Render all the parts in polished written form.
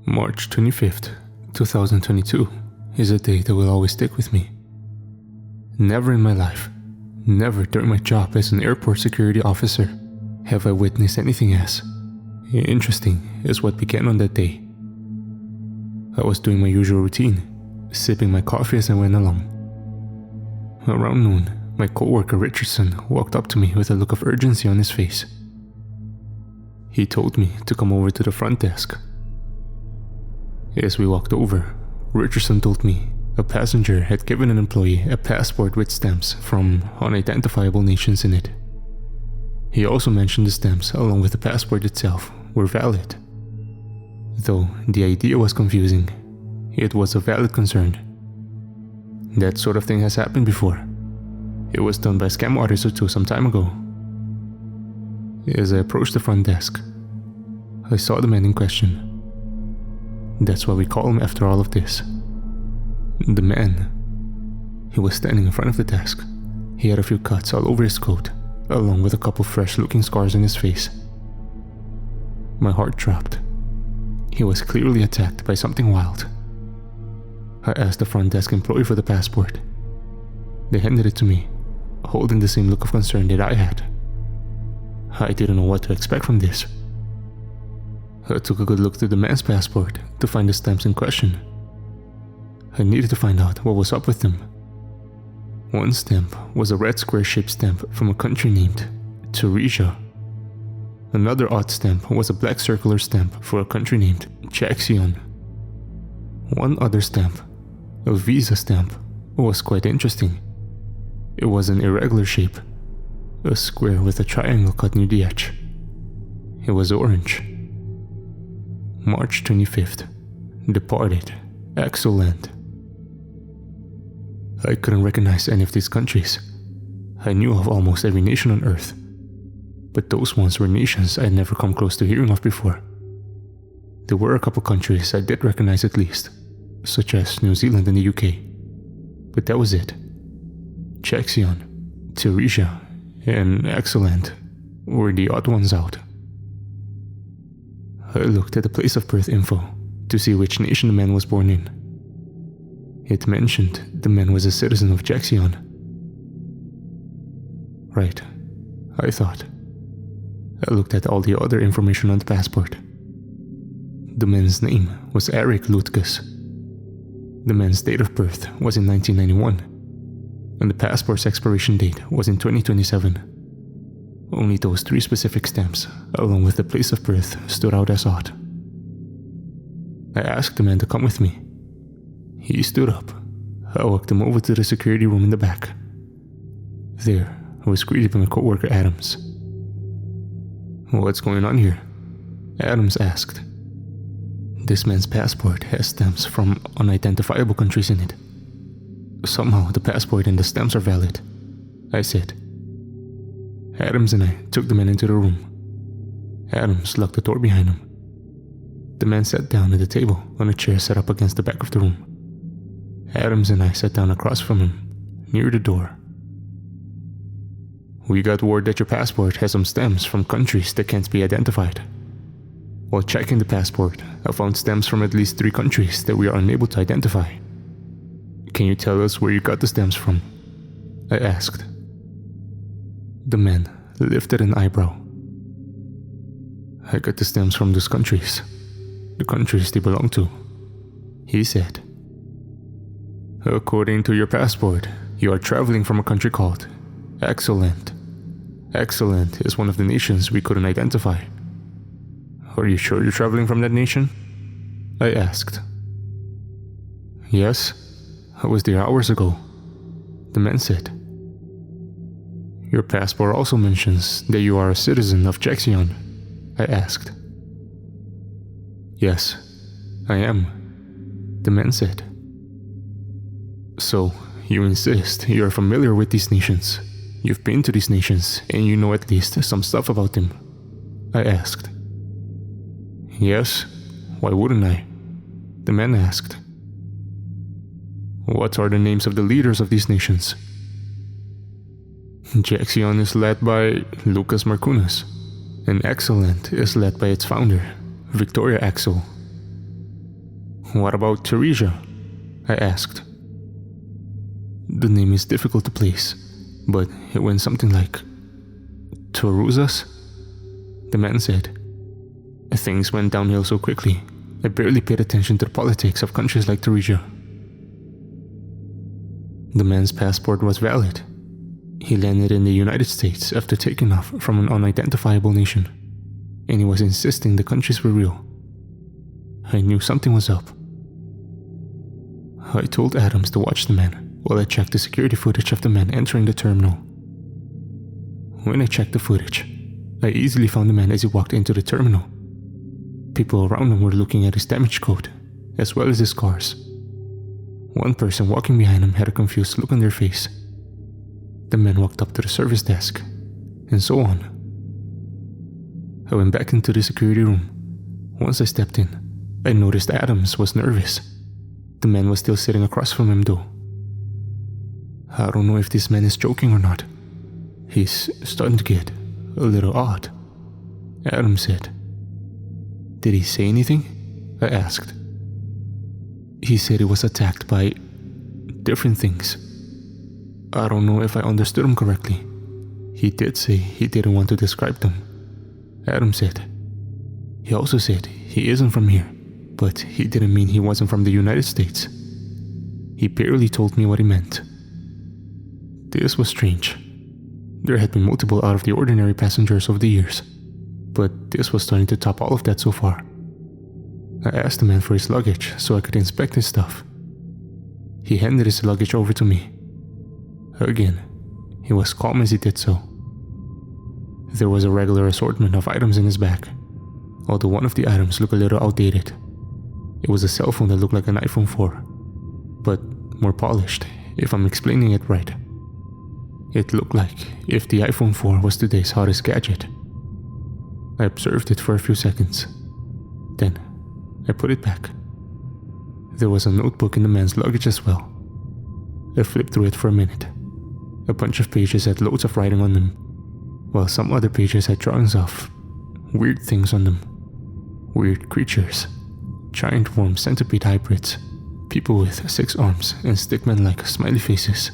March 25th, 2022 is a day that will always stick with me. Never in my life, never during my job as an airport security officer, have I witnessed anything as interesting as what began on that day. I was doing my usual routine, sipping my coffee as I went along. Around noon, my coworker Richardson walked up to me with a look of urgency on his face. He told me to come over to the front desk. As we walked over, Richardson told me a passenger had given an employee a passport with stamps from unidentifiable nations in it. He also mentioned the stamps along with the passport itself were valid. Though the idea was confusing, it was a valid concern. That sort of thing has happened before. It was done by scam artists or two some time ago. As I approached the front desk, I saw the man in question. That's why we call him after all of this. The man. He was standing in front of the desk. He had a few cuts all over his coat, along with a couple fresh-looking scars on his face. My heart dropped. He was clearly attacked by something wild. I asked the front desk employee for the passport. They handed it to me, holding the same look of concern that I had. I didn't know what to expect from this. I took a good look through the man's passport to find the stamps in question. I needed to find out what was up with them. One stamp was a red square-shaped stamp from a country named Tunisia. Another odd stamp was a black circular stamp for a country named Jackson. One other stamp, a visa stamp, was quite interesting. It was an irregular shape, a square with a triangle cut near the edge. It was orange. March 25th. Departed. Excellent. I couldn't recognize any of these countries. I knew of almost every nation on Earth, but those ones were nations I had never come close to hearing of before. There were a couple countries I did recognize at least, such as New Zealand and the UK, but that was it. Jackson, Tunisia, and Excellent were the odd ones out. I looked at the place of birth info to see which nation the man was born in. It mentioned the man was a citizen of Jackson. Right, I thought. I looked at all the other information on the passport. The man's name was Eric Lutges. The man's date of birth was in 1991, and the passport's expiration date was in 2027. Only those three specific stamps, along with the place of birth, stood out as odd. I asked the man to come with me. He stood up. I walked him over to the security room in the back. There, I was greeted by my coworker Adams. "What's going on here?" Adams asked. "This man's passport has stamps from unidentifiable countries in it. Somehow the passport and the stamps are valid," I said. Adams and I took the man into the room. Adams locked the door behind him. The man sat down at the table on a chair set up against the back of the room. Adams and I sat down across from him, near the door. "We got word that your passport has some stamps from countries that can't be identified. While checking the passport, I found stamps from at least 3 countries that we are unable to identify. Can you tell us where you got the stamps from?" I asked. The man lifted an eyebrow. "I got the stamps from those countries, the countries they belong to," he said. "According to your passport, you are traveling from a country called Excellent. Excellent is one of the nations we couldn't identify. Are you sure you're traveling from that nation?" I asked. "Yes, I was there hours ago," the man said. "Your passport also mentions that you are a citizen of Jackson," I asked. "Yes, I am," the man said. "So, you insist you are familiar with these nations. You've been to these nations and you know at least some stuff about them," I asked. "Yes, why wouldn't I?" the man asked. "What are the names of the leaders of these nations?" "Jackson is led by Lucas Marcunas, and Excellent is led by its founder, Victoria Axel. "What about Teresa?" I asked. The name is difficult to place, but it went something like Toruzas, the man said. Things went downhill so quickly, I barely paid attention to the politics of countries like Teresa. The man's passport was valid. He landed in the United States after taking off from an unidentifiable nation, and he was insisting the countries were real. I knew something was up. I told Adams to watch the man while I checked the security footage of the man entering the terminal. When I checked the footage, I easily found the man as he walked into the terminal. People around him were looking at his damage coat, as well as his scars. One person walking behind him had a confused look on their face. The man walked up to the service desk, and so on. I went back into the security room. Once I stepped in, I noticed Adams was nervous. The man was still sitting across from him though. I don't know if this man is joking or not. He's starting to get a little odd, Adams said. Did he say anything? I asked. He said he was attacked by different things. I don't know if I understood him correctly. He did say he didn't want to describe them, Adams said. He also said he isn't from here, but he didn't mean he wasn't from the United States. He barely told me what he meant. This was strange. There had been multiple out-of-the-ordinary passengers over the years, but this was starting to top all of that so far. I asked the man for his luggage so I could inspect his stuff. He handed his luggage over to me. Again, he was calm as he did so. There was a regular assortment of items in his bag, although one of the items looked a little outdated. It was a cell phone that looked like an iPhone 4, but more polished, if I'm explaining it right. It looked like if the iPhone 4 was today's hottest gadget. I observed it for a few seconds. Then, I put it back. There was a notebook in the man's luggage as well. I flipped through it for a minute. A bunch of pages had loads of writing on them, while some other pages had drawings of weird things on them. Weird creatures, giant worm centipede hybrids, people with 6 arms and stickman-like smiley faces,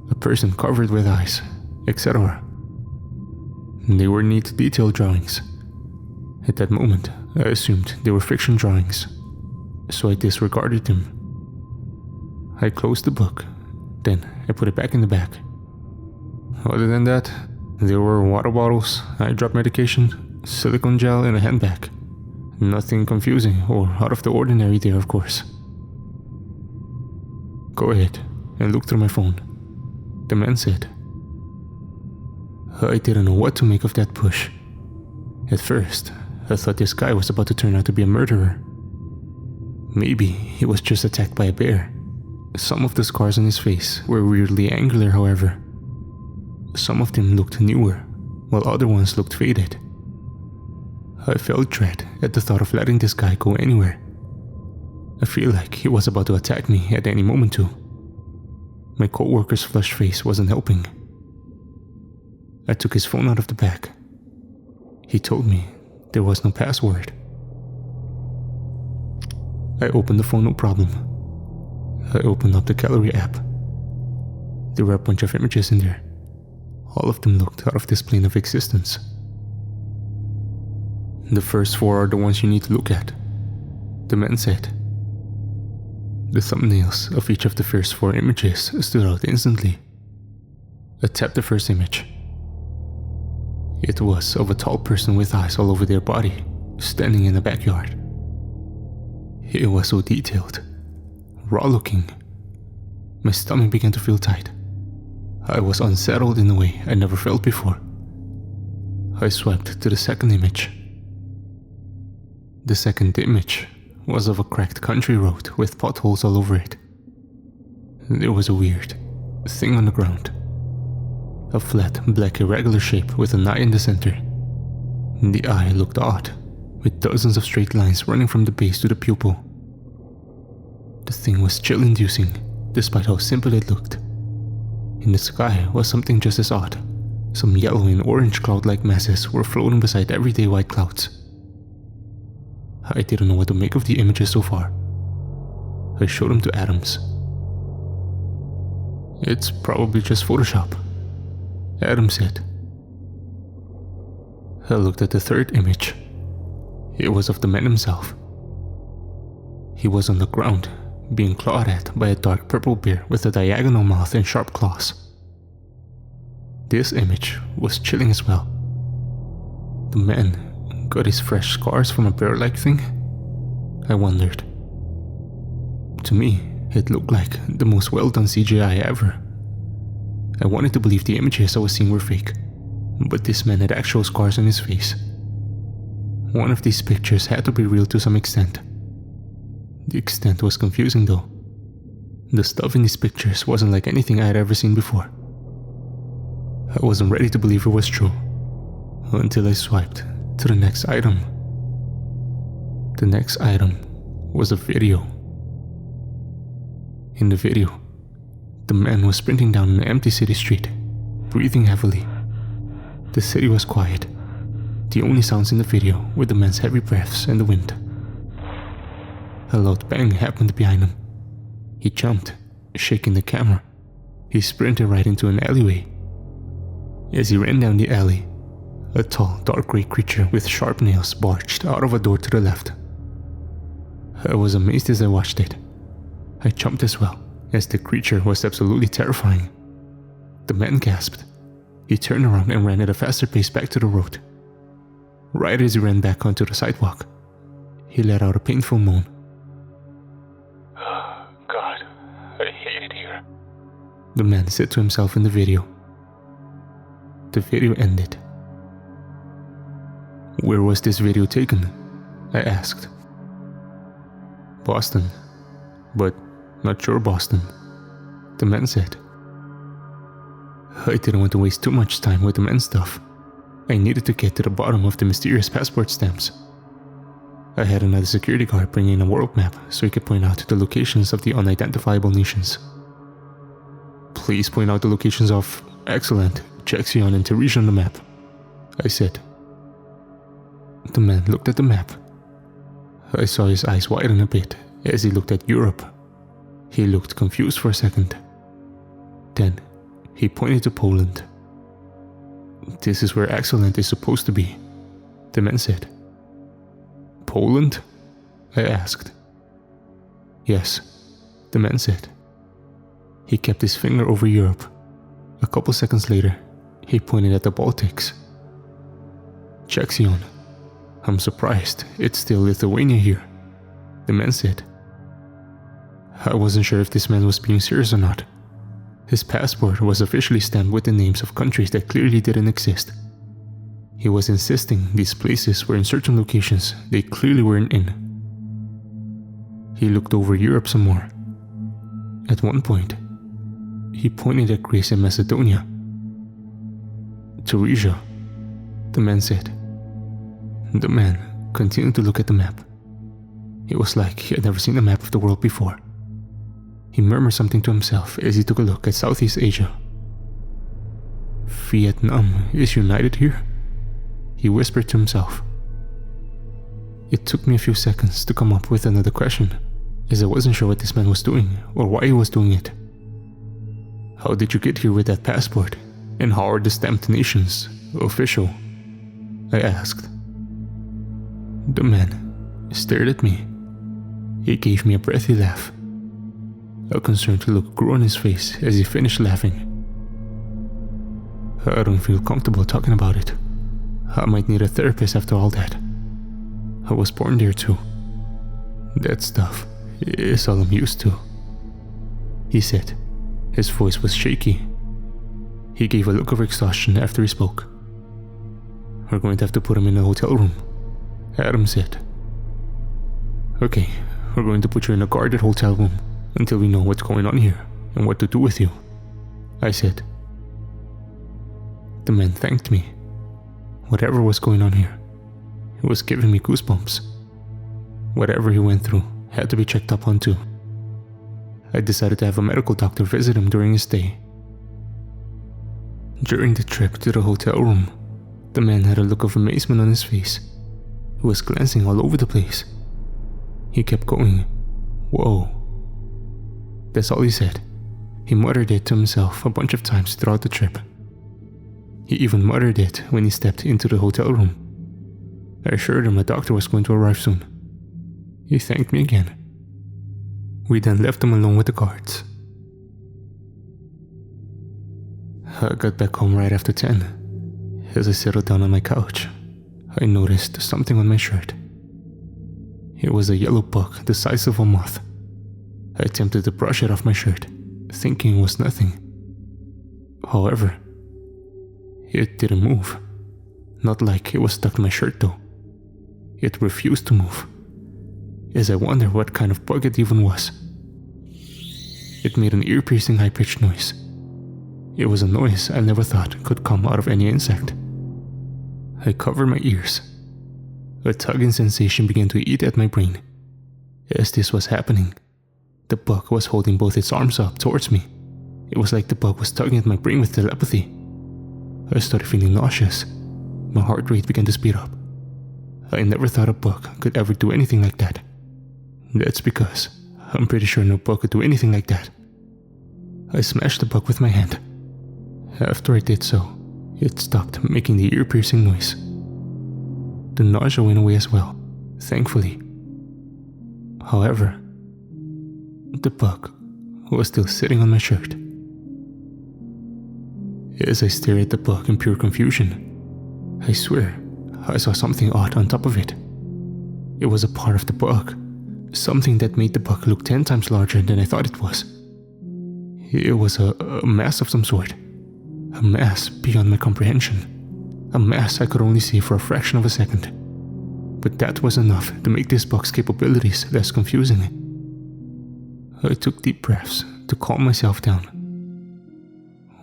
a person covered with eyes, etc. They were neat detailed drawings. At that moment, I assumed they were fiction drawings, so I disregarded them. I closed the book, then I put it back in the bag. Other than that, there were water bottles, eye drop medication, silicone gel in a handbag. Nothing confusing or out of the ordinary there, of course. Go ahead and look through my phone, the man said. I didn't know what to make of that push. At first, I thought this guy was about to turn out to be a murderer. Maybe he was just attacked by a bear. Some of the scars on his face were weirdly angular, however. Some of them looked newer, while other ones looked faded. I felt dread at the thought of letting this guy go anywhere. I feel like he was about to attack me at any moment too. My co-worker's flushed face wasn't helping. I took his phone out of the bag. He told me there was no password. I opened the phone, no problem. I opened up the gallery app. There were a bunch of images in there. All of them looked out of this plane of existence. The first 4 are the ones you need to look at, the man said. The thumbnails of each of the first 4 images stood out instantly. I tapped the first image. It was of a tall person with eyes all over their body, standing in a backyard. It was so detailed, raw looking. My stomach began to feel tight. I was unsettled in a way I never felt before. I swiped to the second image. The second image was of a cracked country road with potholes all over it. There was a weird thing on the ground. A flat, black, irregular shape with an eye in the center. The eye looked odd, with dozens of straight lines running from the base to the pupil. The thing was chill-inducing, despite how simple it looked. In the sky was something just as odd. Some yellow and orange cloud-like masses were floating beside everyday white clouds. I didn't know what to make of the images so far. I showed him to Adams. "It's probably just Photoshop," Adams said. I looked at the third image. It was of the man himself. He was on the ground, being clawed at by a dark purple bear with a diagonal mouth and sharp claws. This image was chilling as well. The man got his fresh scars from a bear-like thing? I wondered. To me, it looked like the most well-done CGI ever. I wanted to believe the images I was seeing were fake, but this man had actual scars on his face. One of these pictures had to be real to some extent. The extent was confusing though. The stuff in these pictures wasn't like anything I had ever seen before. I wasn't ready to believe it was true, until I swiped to the next item. The next item was a video. In the video, the man was sprinting down an empty city street, breathing heavily. The city was quiet. The only sounds in the video were the man's heavy breaths and the wind. A loud bang happened behind him. He jumped, shaking the camera. He sprinted right into an alleyway. As he ran down the alley, a tall, dark grey creature with sharp nails barged out of a door to the left. I was amazed as I watched it. I jumped as well, as the creature was absolutely terrifying. The man gasped. He turned around and ran at a faster pace back to the road. Right as he ran back onto the sidewalk, he let out a painful moan. "God, I hate it here," the man said to himself in the video. The video ended. "Where was this video taken?" I asked. "Boston, but not sure Boston," the man said. I didn't want to waste too much time with the man's stuff. I needed to get to the bottom of the mysterious passport stamps. I had another security guard bring in a world map so he could point out the locations of the unidentifiable nations. "Please point out the locations of Excellent, Jexion, and Teresia on the map," I said. The man looked at the map. I saw his eyes widen a bit as he looked at Europe. He looked confused for a second. Then he pointed to Poland. "This is where Excellent is supposed to be," the man said. "Poland?" I asked. "Yes," the man said. He kept his finger over Europe. A couple seconds later, he pointed at the Baltics. "Jexion. I'm surprised it's still Lithuania here," the man said. I wasn't sure if this man was being serious or not. His passport was officially stamped with the names of countries that clearly didn't exist. He was insisting these places were in certain locations they clearly weren't in. He looked over Europe some more. At one point, he pointed at Greece and Macedonia. "Teresia," the man said. The man continued to look at the map. It was like he had never seen a map of the world before. He murmured something to himself as he took a look at Southeast Asia. "Vietnam is united here?" he whispered to himself. It took me a few seconds to come up with another question, as I wasn't sure what this man was doing or why he was doing it. "How did you get here with that passport, and how are the stamped nations official?" I asked. The man stared at me. He gave me a breathy laugh. A concerned look grew on his face as he finished laughing. "I don't feel comfortable talking about it. I might need a therapist after all that. I was born there too. That stuff is all I'm used to," he said. His voice was shaky. He gave a look of exhaustion after he spoke. "We're going to have to put him in a hotel room," Adam said. "Okay, we're going to put you in a guarded hotel room until we know what's going on here and what to do with you," I said. The man thanked me. Whatever was going on here, it was giving me goosebumps. Whatever he went through had to be checked up on too. I decided to have a medical doctor visit him during his stay. During the trip to the hotel room, the man had a look of amazement on his face. He was glancing all over the place. He kept going, "Whoa, That's all he said. He muttered it to himself a bunch of times throughout the trip. He even muttered it when he stepped into the hotel room. I assured him a doctor was going to arrive soon. He thanked me again. We then left him alone with the guards. I got back home right after 10. As I settled down on my couch, I noticed something on my shirt. It was a yellow bug the size of a moth. I attempted to brush it off my shirt, thinking it was nothing. However, it didn't move. Not like it was stuck to my shirt though. It refused to move. As I wondered what kind of bug it even was. It made an ear-piercing high-pitched noise. It was a noise I never thought could come out of any insect. I covered my ears. A tugging sensation began to eat at my brain. As this was happening, the bug was holding both its arms up towards me. It was like the bug was tugging at my brain with telepathy. I started feeling nauseous. My heart rate began to speed up. I never thought a bug could ever do anything like that. That's because I'm pretty sure no bug could do anything like that. I smashed the bug with my hand. After I did so, it stopped making the ear-piercing noise. The nausea went away as well, thankfully. However, the bug was still sitting on my shirt. As I stared at the bug in pure confusion, I swear I saw something odd on top of it. It was a part of the bug, something that made the bug look 10 times larger than I thought it was. It was a mass of some sort. A mass beyond my comprehension. A mass I could only see for a fraction of a second. But that was enough to make this bug's capabilities less confusing. I took deep breaths to calm myself down.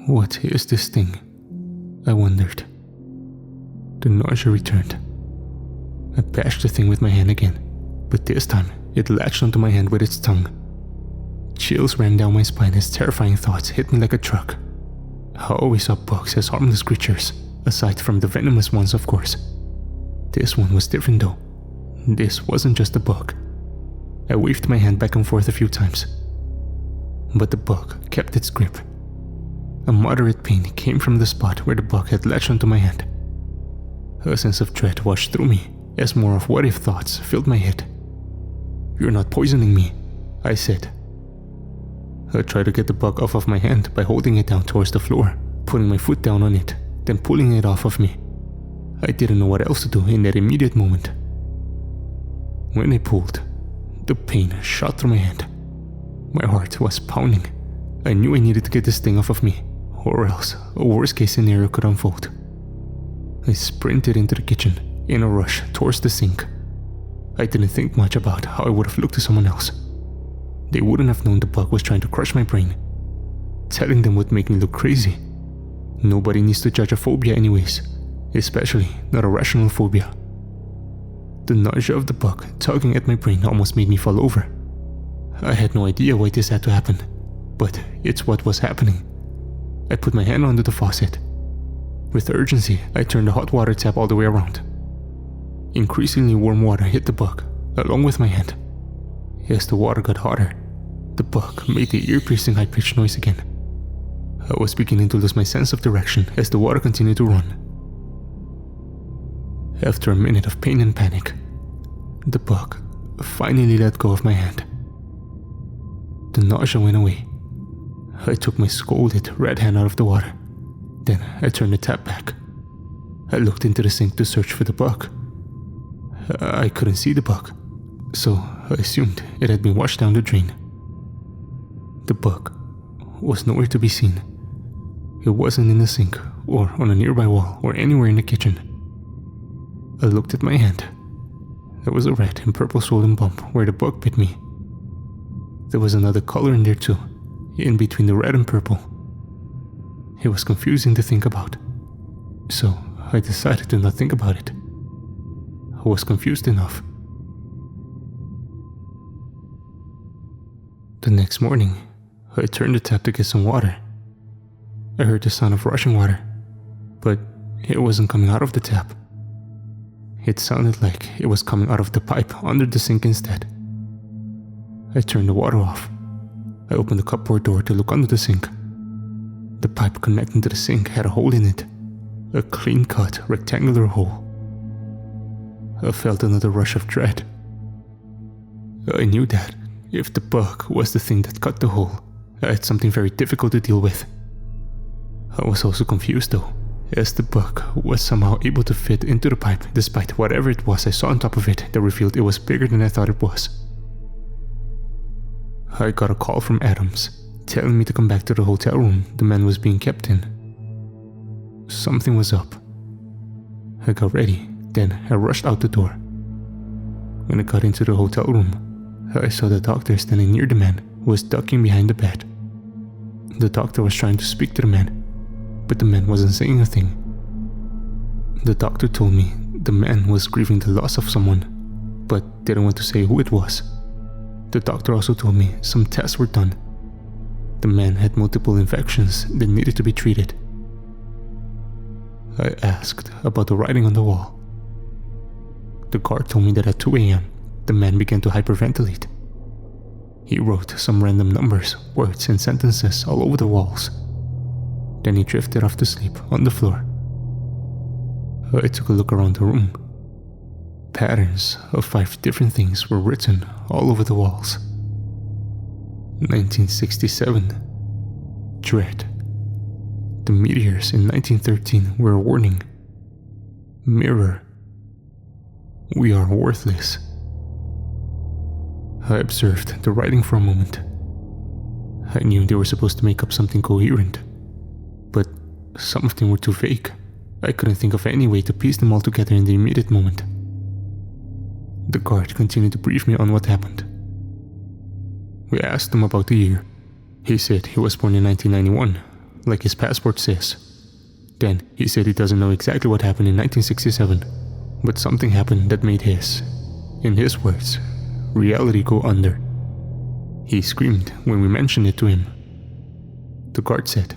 What is this thing? I wondered. The nausea returned. I bashed the thing with my hand again, but this time it latched onto my hand with its tongue. Chills ran down my spine as terrifying thoughts hit me like a truck. I always saw bugs as harmless creatures, aside from the venomous ones, of course. This one was different though. This wasn't just a bug. I waved my hand back and forth a few times. But the bug kept its grip. A moderate pain came from the spot where the bug had latched onto my hand. A sense of dread washed through me as more of what-if thoughts filled my head. "You're not poisoning me," I said. I tried to get the bug off of my hand by holding it down towards the floor, putting my foot down on it, then pulling it off of me. I didn't know what else to do in that immediate moment. When I pulled, the pain shot through my hand. My heart was pounding. I knew I needed to get this thing off of me, or else a worst-case scenario could unfold. I sprinted into the kitchen in a rush towards the sink. I didn't think much about how I would have looked to someone else. They wouldn't have known the bug was trying to crush my brain. Telling them would make me look crazy. Nobody needs to judge a phobia anyways, especially not a rational phobia. The nausea of the bug tugging at my brain almost made me fall over. I had no idea why this had to happen, but it's what was happening. I put my hand under the faucet. With urgency, I turned the hot water tap all the way around. Increasingly warm water hit the bug, along with my hand. As the water got hotter, the bug made the ear-piercing high-pitched noise again. I was beginning to lose my sense of direction as the water continued to run. After a minute of pain and panic, the bug finally let go of my hand. The nausea went away. I took my scalded red hand out of the water. Then I turned the tap back. I looked into the sink to search for the bug. I couldn't see the bug, so I assumed it had been washed down the drain. The bug was nowhere to be seen. It wasn't in the sink, or on a nearby wall, or anywhere in the kitchen. I looked at my hand. There was a red and purple swollen bump where the bug bit me. There was another color in there too, in between the red and purple. It was confusing to think about, so I decided to not think about it. I was confused enough. The next morning, I turned the tap to get some water. I heard the sound of rushing water, but it wasn't coming out of the tap. It sounded like it was coming out of the pipe under the sink instead. I turned the water off. I opened the cupboard door to look under the sink. The pipe connecting to the sink had a hole in it, a clean-cut rectangular hole. I felt another rush of dread. I knew that if the bug was the thing that cut the hole, I had something very difficult to deal with. I was also confused though, as the bug was somehow able to fit into the pipe despite whatever it was I saw on top of it that revealed it was bigger than I thought it was. I got a call from Adams, telling me to come back to the hotel room the man was being kept in. Something was up. I got ready, then I rushed out the door. When I got into the hotel room, I saw the doctor standing near the man who was ducking behind the bed. The doctor was trying to speak to the man, but the man wasn't saying a thing. The doctor told me the man was grieving the loss of someone, but didn't want to say who it was. The doctor also told me some tests were done. The man had multiple infections that needed to be treated. I asked about the writing on the wall. The guard told me that at 2 a.m., the man began to hyperventilate. He wrote some random numbers, words, and sentences all over the walls. Then he drifted off to sleep on the floor. I took a look around the room. Patterns of 5 different things were written all over the walls. 1967. Dread. The meteors in 1913 were a warning. Mirror. We are worthless. I observed the writing for a moment. I knew they were supposed to make up something coherent, but some of them were too vague. I couldn't think of any way to piece them all together in the immediate moment. The guard continued to brief me on what happened. We asked him about the year. He said he was born in 1991, like his passport says. Then he said he doesn't know exactly what happened in 1967, but something happened that made his, in his words, reality go under. He screamed when we mentioned it to him. The guard said,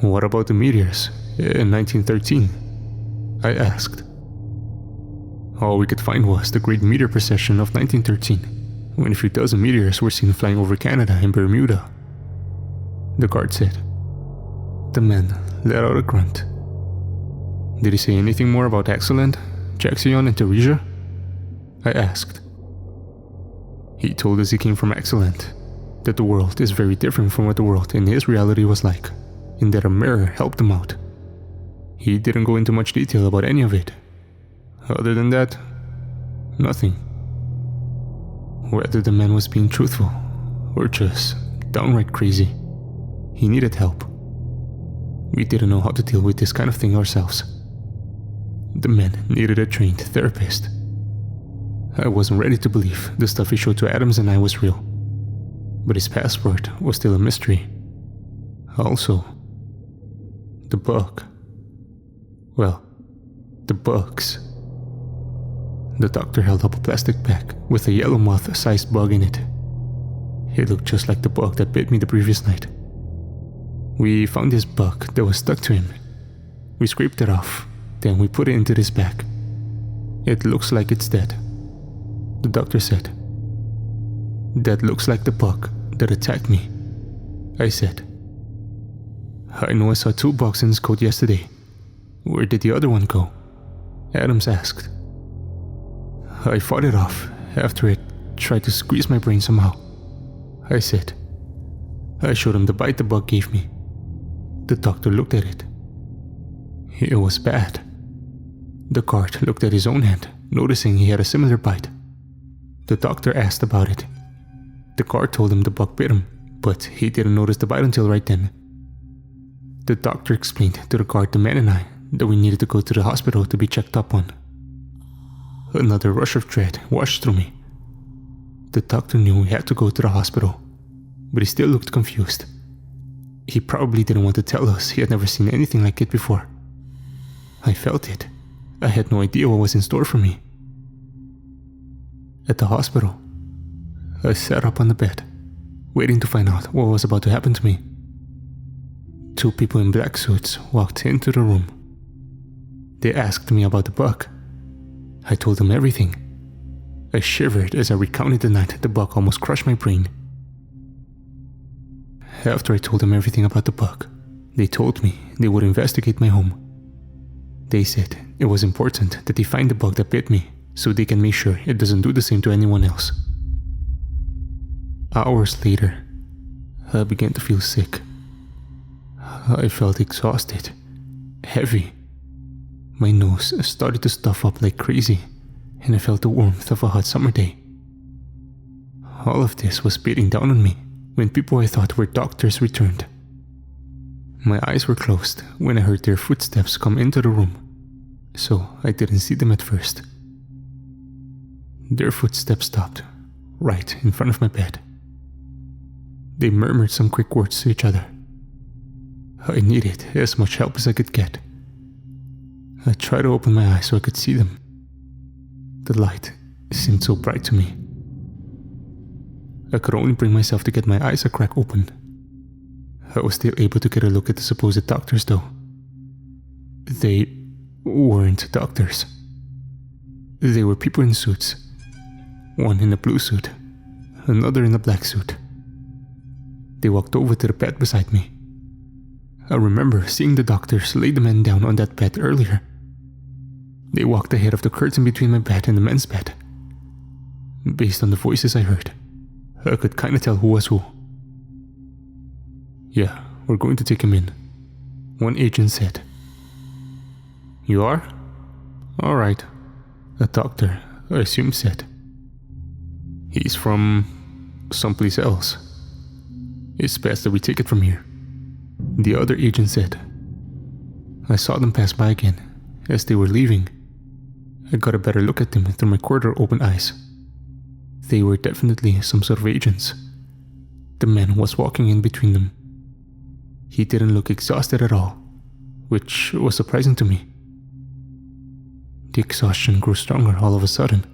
"What about the meteors in 1913? I asked. All we could find was the Great Meteor Procession of 1913, when a few dozen meteors were seen flying over Canada and Bermuda. The guard said. The man let out a grunt. Did he say anything more about Excellent, Jaxion, and Teresia? I asked. He told us he came from Excellent, that the world is very different from what the world in his reality was like, and that a mirror helped him out. He didn't go into much detail about any of it. Other than that, nothing. Whether the man was being truthful, or just downright crazy, he needed help. We didn't know how to deal with this kind of thing ourselves. The man needed a trained therapist. I wasn't ready to believe the stuff he showed to Adams and I was real, but his passport was still a mystery. Also, the bug. Well, the bugs. The doctor held up a plastic bag with a yellow moth-sized bug in it. It looked just like the bug that bit me the previous night. We found this bug that was stuck to him. We scraped it off, then we put it into this bag. It looks like it's dead. The doctor said. That looks like the bug that attacked me. I said. I know I saw 2 bugs in his coat yesterday. Where did the other one go? Adams asked. I fought it off after it tried to squeeze my brain somehow. I said. I showed him the bite the bug gave me. The doctor looked at it. It was bad. The guard looked at his own hand, noticing he had a similar bite. The doctor asked about it. The guard told him the bug bit him, but he didn't notice the bite until right then. The doctor explained to the guard, the man and I, that we needed to go to the hospital to be checked up on. Another rush of dread washed through me. The doctor knew we had to go to the hospital, but he still looked confused. He probably didn't want to tell us he had never seen anything like it before. I felt it. I had no idea what was in store for me. At the hospital, I sat up on the bed, waiting to find out what was about to happen to me. 2 people in black suits walked into the room. They asked me about the bug. I told them everything. I shivered as I recounted the night the bug almost crushed my brain. After I told them everything about the bug, they told me they would investigate my home. They said it was important that they find the bug that bit me so they can make sure it doesn't do the same to anyone else. Hours later, I began to feel sick. I felt exhausted, heavy. My nose started to stuff up like crazy, and I felt the warmth of a hot summer day. All of this was beating down on me when people I thought were doctors returned. My eyes were closed when I heard their footsteps come into the room, so I didn't see them at first. Their footsteps stopped right in front of my bed. They murmured some quick words to each other. I needed as much help as I could get. I tried to open my eyes so I could see them. The light seemed so bright to me. I could only bring myself to get my eyes a crack open. I was still able to get a look at the supposed doctors though. They weren't doctors. They were people in suits. One in a blue suit, another in a black suit. They walked over to the bed beside me. I remember seeing the doctors lay the men down on that bed earlier. They walked ahead of the curtain between my bed and the men's bed. Based on the voices I heard, I could kinda tell who was who. "Yeah, we're going to take him in," one agent said. "You are? Alright," a doctor, I assumed, said. "He's from someplace else. It's best that we take it from here," the other agent said. I saw them pass by again. As they were leaving, I got a better look at them through my quarter-open eyes. They were definitely some sort of agents. The man was walking in between them. He didn't look exhausted at all, which was surprising to me. The exhaustion grew stronger all of a sudden.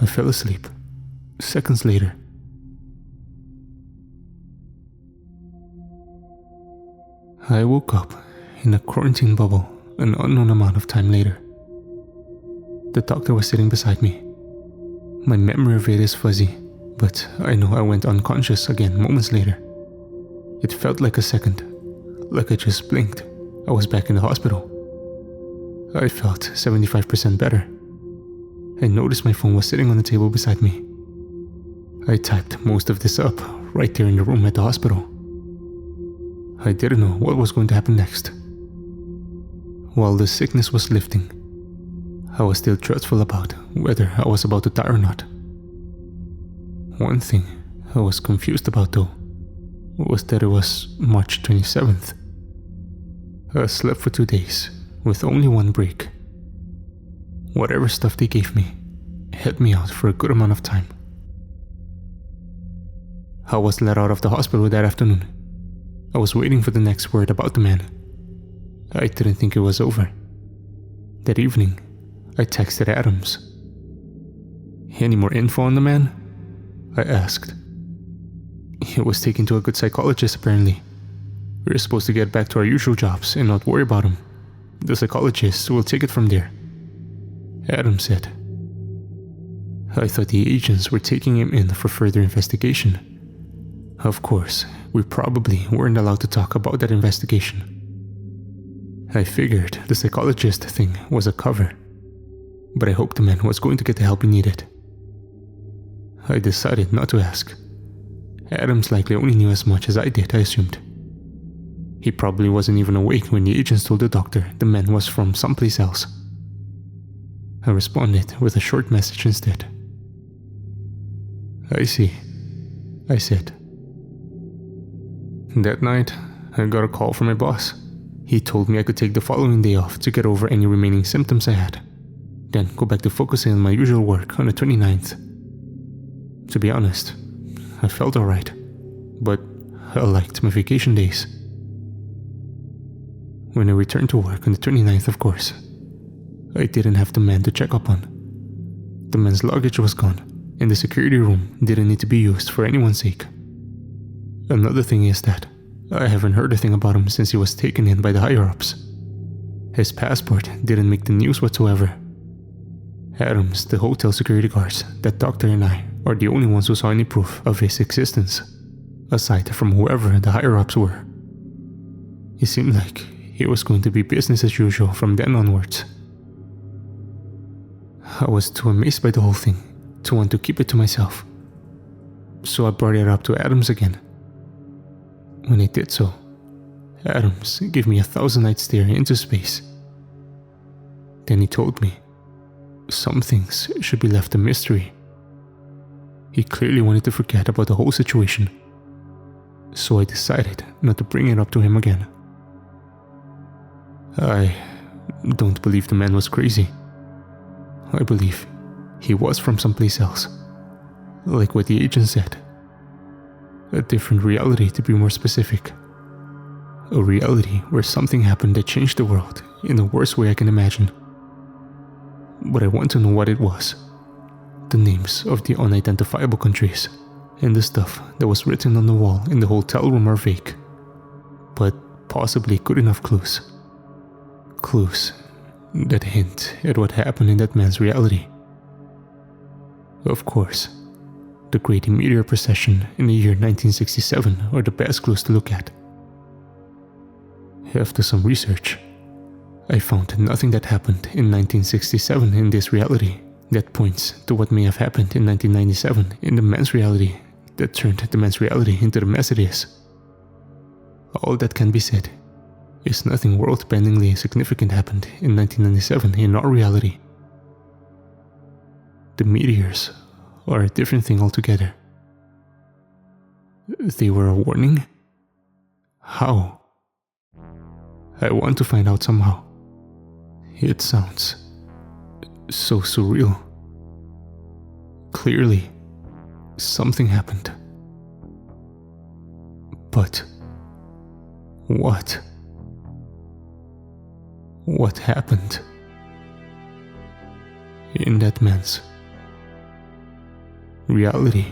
I fell asleep, seconds later. I woke up in a quarantine bubble an unknown amount of time later. The doctor was sitting beside me. My memory of it is fuzzy, but I know I went unconscious again moments later. It felt like a second, like I just blinked. I was back in the hospital. I felt 75% better. I noticed my phone was sitting on the table beside me. I typed most of this up right there in the room at the hospital. I didn't know what was going to happen next. While the sickness was lifting, I was still dreadful about whether I was about to die or not. One thing I was confused about though was that it was March 27th. I slept for 2 days with only one break. Whatever stuff they gave me had me out for a good amount of time. I was let out of the hospital that afternoon. I was waiting for the next word about the man. I didn't think it was over. That evening, I texted Adams. "Any more info on the man?" I asked. He was taken to a good psychologist apparently. We were supposed to get back to our usual jobs and not worry about him. The psychologist will take it from there, Adams said. I thought the agents were taking him in for further investigation. Of course, we probably weren't allowed to talk about that investigation. I figured the psychologist thing was a cover, but I hoped the man was going to get the help he needed. I decided not to ask. Adams likely only knew as much as I did, I assumed. He probably wasn't even awake when the agents told the doctor the man was from someplace else. I responded with a short message instead. "I see," I said. That night, I got a call from my boss. He told me I could take the following day off to get over any remaining symptoms I had, then go back to focusing on my usual work on the 29th. To be honest, I felt alright, but I liked my vacation days. When I returned to work on the 29th, of course, I didn't have the man to check up on. The man's luggage was gone, and the security room didn't need to be used for anyone's sake. Another thing is that I haven't heard a thing about him since he was taken in by the higher-ups. His passport didn't make the news whatsoever. Adams, the hotel security guards, that doctor and I are the only ones who saw any proof of his existence. aside from whoever the higher-ups were. It seemed like it was going to be business as usual from then onwards. I was too amazed by the whole thing to want to keep it to myself, so I brought it up to Adams again. When I did so, Adams gave me a 1,000-night stare into space. Then he told me some things should be left a mystery. He clearly wanted to forget about the whole situation, so I decided not to bring it up to him again. I don't believe the man was crazy. I believe he was from someplace else, like what the agent said. A different reality, to be more specific. A reality where something happened that changed the world in the worst way I can imagine. But I want to know what it was. The names of the unidentifiable countries and the stuff that was written on the wall in the hotel room are vague, but possibly good enough clues. Clues that hint at what happened in that man's reality. Of course, the Great Meteor Procession in the year 1967 are the best clues to look at. After some research, I found nothing that happened in 1967 in this reality that points to what may have happened in 1997 in the man's reality that turned the man's reality into the mess it is. All that can be said is nothing world-bendingly significant happened in 1997 in our reality. The meteors are a different thing altogether. They were a warning? How? I want to find out somehow. It sounds so surreal. Clearly, something happened. But what? What happened in that man's reality?